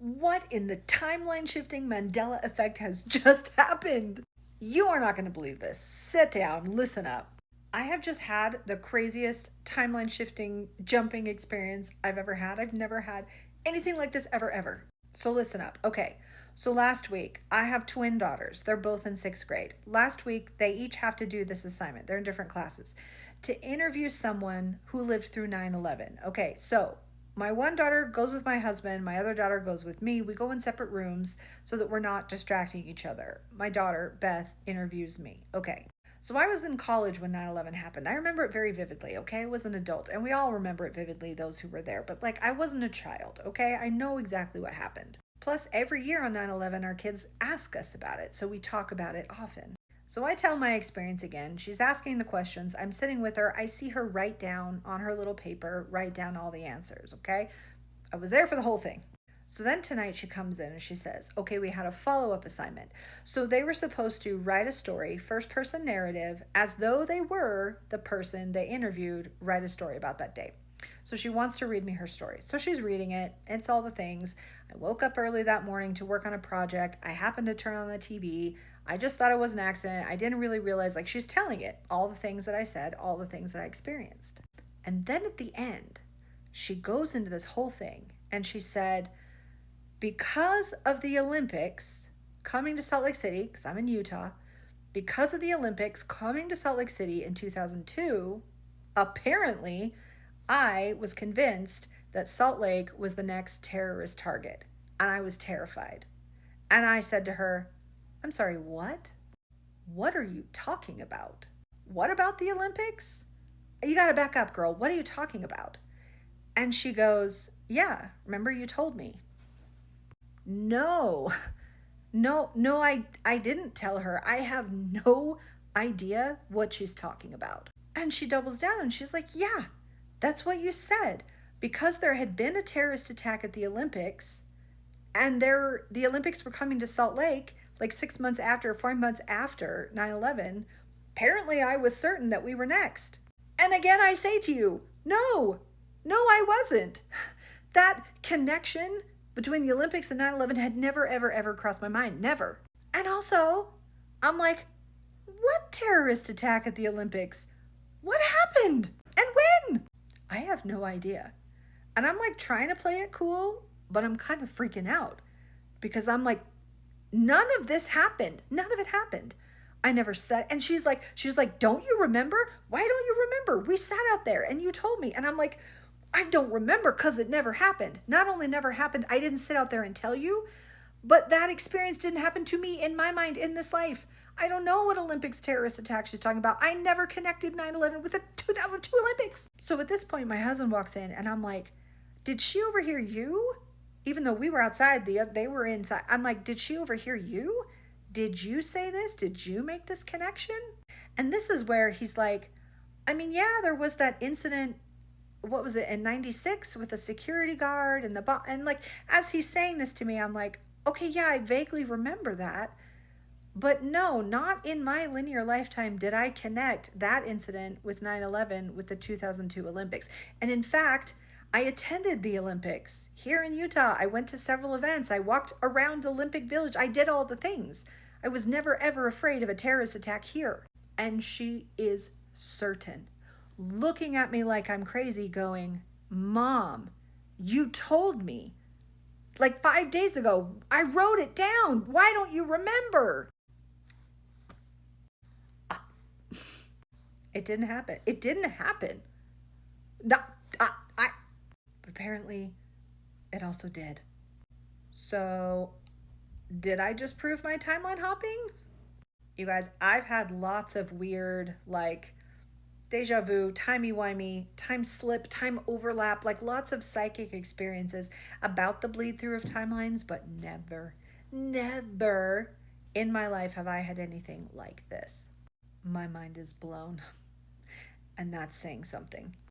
What in the timeline shifting Mandela effect has just happened? You are not going to believe this. Sit down, listen up. I have just had the craziest timeline shifting jumping experience I've ever had. I've never had anything like this ever. So listen up. Okay. So last week, I have twin daughters. They're both in sixth grade. Last week, they each have to do this assignment. They're in different classes to interview someone who lived through 9/11. Okay. So my one daughter goes with my husband. My other daughter goes with me. We go in separate rooms so that we're not distracting each other. My daughter, Beth, interviews me. Okay. So I was in college when 9/11 happened. I remember it very vividly, okay? I was an adult, and we all remember it vividly, those who were there. But, like, I wasn't a child, okay? I know exactly what happened. Plus, every year on 9/11, our kids ask us about it, so we talk about it often. So I tell my experience again. She's asking the questions. I'm sitting with her. I see her write down on her little paper, write down all the answers, okay? I was there for the whole thing. So then tonight she comes in and she says, okay, we had a follow-up assignment. So they were supposed to write a story, first person narrative, as though they were the person they interviewed, write a story about that day. So she wants to read me her story. So she's reading it. It's all the things. I woke up early that morning to work on a project. I happened to turn on the TV. I just thought it was an accident. I didn't really realize, like, she's telling it, all the things that I said, all the things that I experienced. And then at the end, she goes into this whole thing and she said, because of the Olympics coming to Salt Lake City, because I'm in Utah, because of the Olympics coming to Salt Lake City in 2002, apparently I was convinced that Salt Lake was the next terrorist target, and I was terrified. And I said to her, I'm sorry, what? What are you talking about? What about the Olympics? You got to back up, girl. What are you talking about? And she goes, yeah, remember you told me. No, I didn't tell her. I have no idea what she's talking about. And she doubles down and she's like, yeah, that's what you said. Because there had been a terrorist attack at the Olympics, and the Olympics were coming to Salt Lake like 6 months after, 4 months after 9/11. Apparently I was certain that we were next. And again, I say to you, no, I wasn't. That connection between the Olympics and 9/11 had never, ever crossed my mind. Never. And also, I'm like, what terrorist attack at the Olympics? What happened? And when? I have no idea. And I'm like trying to play it cool, but I'm kind of freaking out because I'm like, none of this happened. None of it happened. I never said, and she's like, don't you remember? Why don't you remember? We sat out there and you told me. And I'm like, I don't remember because it never happened. Not only never happened, I didn't sit out there and tell you, but that experience didn't happen to me in my mind in this life. I don't know what Olympics terrorist attack she's talking about. I never connected 9/11 with the 2002 Olympics. So at this point, my husband walks in and I'm like, did she overhear you? Even though we were outside, they were inside. I'm like, did she overhear you? Did you say this? Did you make this connection? And this is where he's like, I mean, yeah, there was that incident, what was it, in 96 with a security guard and and like, as he's saying this to me, I'm like, okay, yeah, I vaguely remember that. But no, not in my linear lifetime did I connect that incident with 9/11 with the 2002 Olympics. And in fact, I attended the Olympics here in Utah. I went to several events. I walked around the Olympic Village. I did all the things. I was never, ever afraid of a terrorist attack here. And she is certain, looking at me like I'm crazy, going, Mom, you told me like 5 days ago. I wrote it down. Why don't you remember? It didn't happen. It didn't happen. No, but apparently it also did. So did I just prove my timeline hopping? You guys, I've had lots of weird, like, deja vu, timey-wimey, time slip, time overlap, like lots of psychic experiences about the bleed through of timelines, but never in my life have I had anything like this. My mind is blown, and that's saying something.